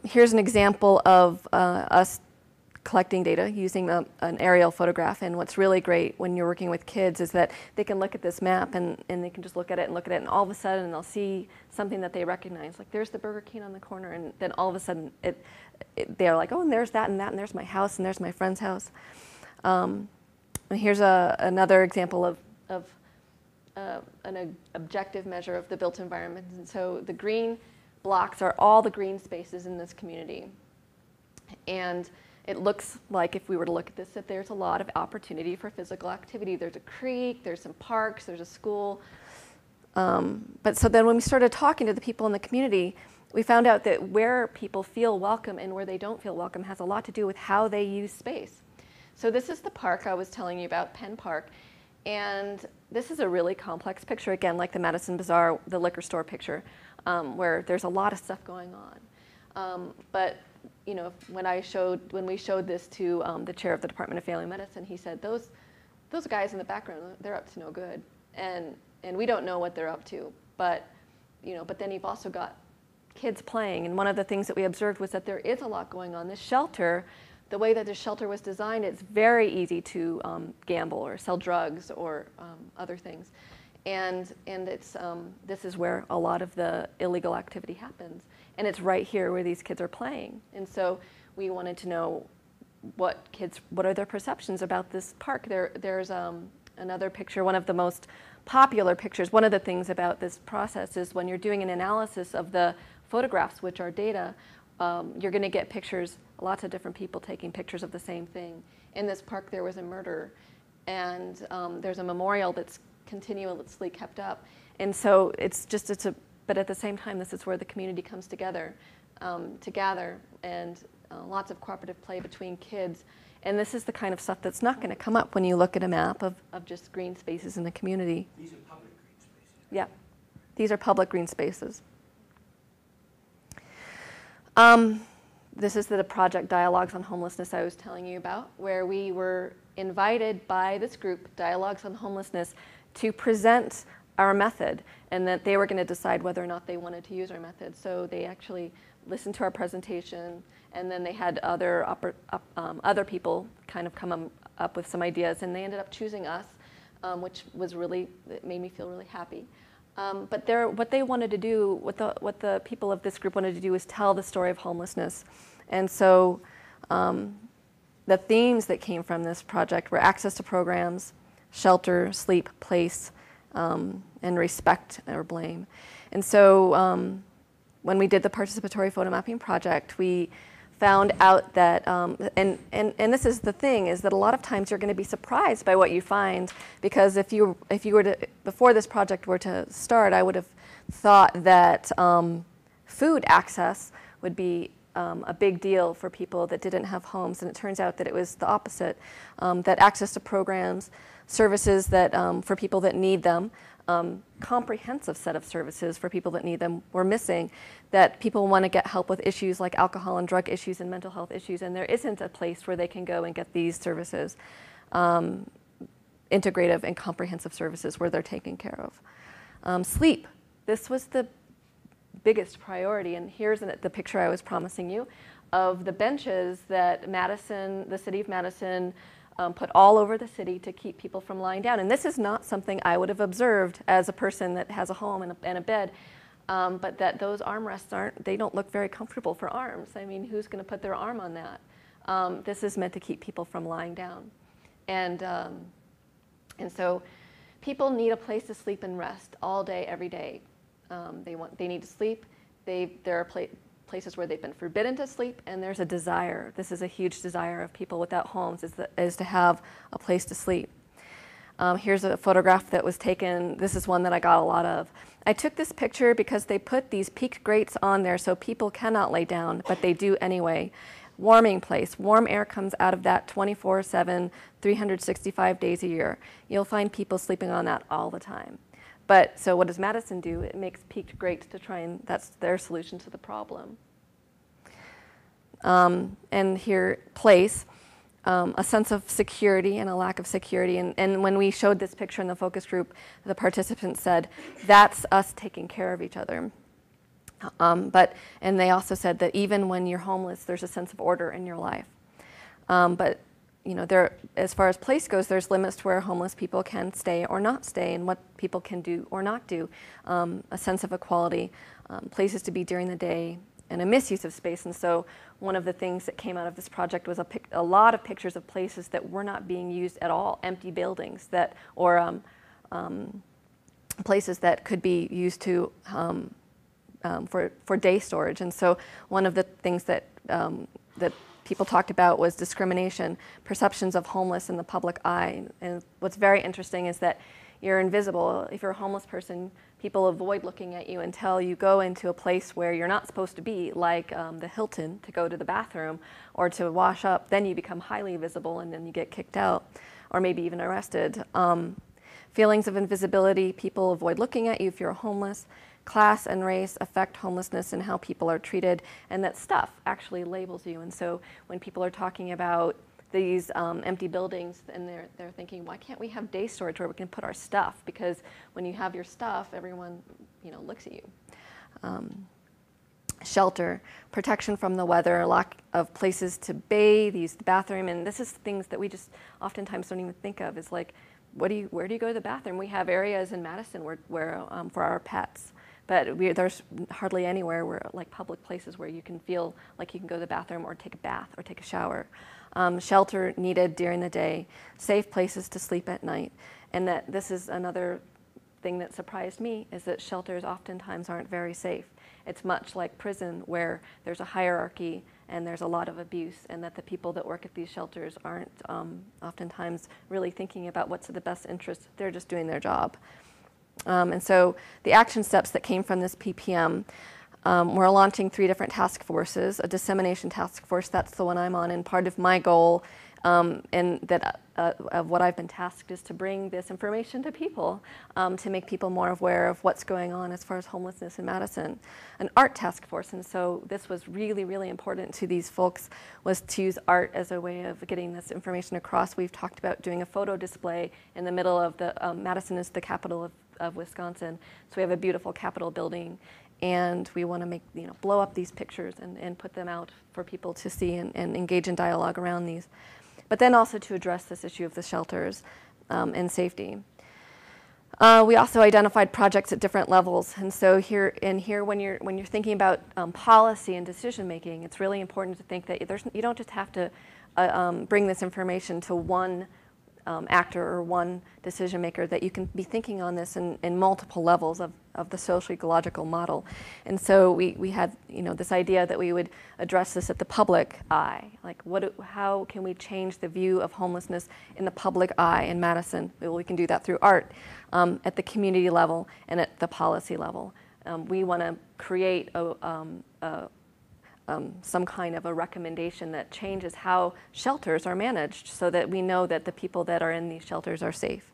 Here's an example of us collecting data using an aerial photograph. And what's really great when you're working with kids is that they can look at this map and they can just look at it, and all of a sudden they'll see something that they recognize. Like, there's the Burger King on the corner, and then all of a sudden they're like, oh, and there's that, and there's my house, and there's my friend's house. And here's another example of an objective measure of the built environment. And so the green blocks are all the green spaces in this community. And it looks like, if we were to look at this, that there's a lot of opportunity for physical activity. There's a creek, there's some parks, there's a school. But so then when we started talking to the people in the community, we found out that where people feel welcome and where they don't feel welcome has a lot to do with how they use space. So this is the park I was telling you about, Penn Park. And this is a really complex picture, again, like the Madison Bazaar, the liquor store picture, where there's a lot of stuff going on. But you know, when we showed this to the chair of the Department of Family Medicine, he said, those guys in the background, they're up to no good, and we don't know what they're up to. But then you've also got kids playing, and one of the things that we observed was that there is a lot going on. This shelter, the way that the shelter was designed, it's very easy to gamble or sell drugs or other things, and it's this is where a lot of the illegal activity happens. And it's right here where these kids are playing. And so we wanted to know what are their perceptions about this park. There's another picture, one of the most popular pictures. One of the things about this process is when you're doing an analysis of the photographs, which are data, you're going to get pictures, lots of different people taking pictures of the same thing. In this park, there was a murder, and there's a memorial that's continuously kept up. And so but at the same time, this is where the community comes together to gather, and lots of cooperative play between kids. And this is the kind of stuff that's not going to come up when you look at a map of just green spaces in the community. These are public green spaces. Yeah, these are public green spaces. This is the project Dialogues on Homelessness I was telling you about, where we were invited by this group, Dialogues on Homelessness, to present our method, and that they were going to decide whether or not they wanted to use our method. So they actually listened to our presentation, and then they had other people kind of come up with some ideas, and they ended up choosing us, which was it made me feel really happy. But what they wanted to do, what the people of this group wanted to do, was tell the story of homelessness. And so the themes that came from this project were access to programs, shelter, sleep, place, and respect or blame. And so when we did the Participatory Photo Mapping project, we found out that, and this is the thing, is that a lot of times you're going to be surprised by what you find, because if you were to, before this project were to start, I would have thought that food access would be a big deal for people that didn't have homes, and it turns out that it was the opposite, that access to programs, services that for people that need them, comprehensive set of services for people that need them were missing, that people want to get help with issues like alcohol and drug issues and mental health issues, and there isn't a place where they can go and get these services, integrative and comprehensive services where they're taken care of. Sleep, this was the biggest priority, and here's the picture I was promising you of the benches that Madison, the city of Madison, put all over the city to keep people from lying down. And this is not something I would have observed as a person that has a home and a bed, but that those armrests they don't look very comfortable for arms. I mean, who's going to put their arm on that? This is meant to keep people from lying down. And so people need a place to sleep and rest all day, every day. They need to sleep. There are places where they've been forbidden to sleep, and there's a desire. This is a huge desire of people without homes, is to have a place to sleep. Here's a photograph that was taken. This is one that I got a lot of. I took this picture because they put these peaked grates on there so people cannot lay down, but they do anyway. Warming place. Warm air comes out of that 24/7, 365 days a year. You'll find people sleeping on that all the time. But so what does Madison do? It makes peaked grates to try and, that's their solution to the problem. And here, place, a sense of security and a lack of security. And when we showed this picture in the focus group, the participants said, that's us taking care of each other. And they also said that even when you're homeless, there's a sense of order in your life. But you know, as far as place goes, there's limits to where homeless people can stay or not stay, and what people can do or not do. A sense of equality, places to be during the day, and a misuse of space. And so one of the things that came out of this project was a lot of pictures of places that were not being used at all, empty buildings or places that could be used to for day storage. And so one of the things that people talked about was discrimination, perceptions of homeless in the public eye. And what's very interesting is that you're invisible. If you're a homeless person, people avoid looking at you until you go into a place where you're not supposed to be, like the Hilton, to go to the bathroom or to wash up. Then you become highly visible, and then you get kicked out or maybe even arrested. Feelings of invisibility, people avoid looking at you if you're homeless. Class and race affect homelessness and how people are treated, and that stuff actually labels you. And so when people are talking about these empty buildings, and they're thinking, why can't we have day storage where we can put our stuff? Because when you have your stuff, everyone, you know, looks at you. Shelter, protection from the weather, lack of places to bathe, use the bathroom, and this is things that we just oftentimes don't even think of. Is like, where do you go to the bathroom? We have areas in Madison where for our pets. But there's hardly anywhere like public places where you can feel like you can go to the bathroom or take a bath or take a shower. Shelter needed during the day, safe places to sleep at night. And that this is another thing that surprised me, is that shelters oftentimes aren't very safe. It's much like prison, where there's a hierarchy and there's a lot of abuse, and that the people that work at these shelters aren't oftentimes really thinking about what's in the best interest. They're just doing their job. And so the action steps that came from this PPM, we're launching 3 different task forces. A dissemination task force, that's the one I'm on, and part of my goal of what I've been tasked is to bring this information to people, to make people more aware of what's going on as far as homelessness in Madison. An art task force, and so this was really, really important to these folks, was to use art as a way of getting this information across. We've talked about doing a photo display in the middle of the, Madison is the capital of Wisconsin, so we have a beautiful Capitol building, and we want to make, blow up these pictures and put them out for people to see and engage in dialogue around these. But then also to address this issue of the shelters and safety. We also identified projects at different levels, and so here when you're thinking about policy and decision making, it's really important to think that you don't just have to bring this information to one actor or one decision maker, that you can be thinking on this in multiple levels of the social ecological model. And so we had this idea that we would address this at the public eye, like how can we change the view of homelessness in the public eye in Madison? Well, we can do that through art, at the community level and at the policy level. We want to create some kind of a recommendation that changes how shelters are managed, so that we know that the people that are in these shelters are safe.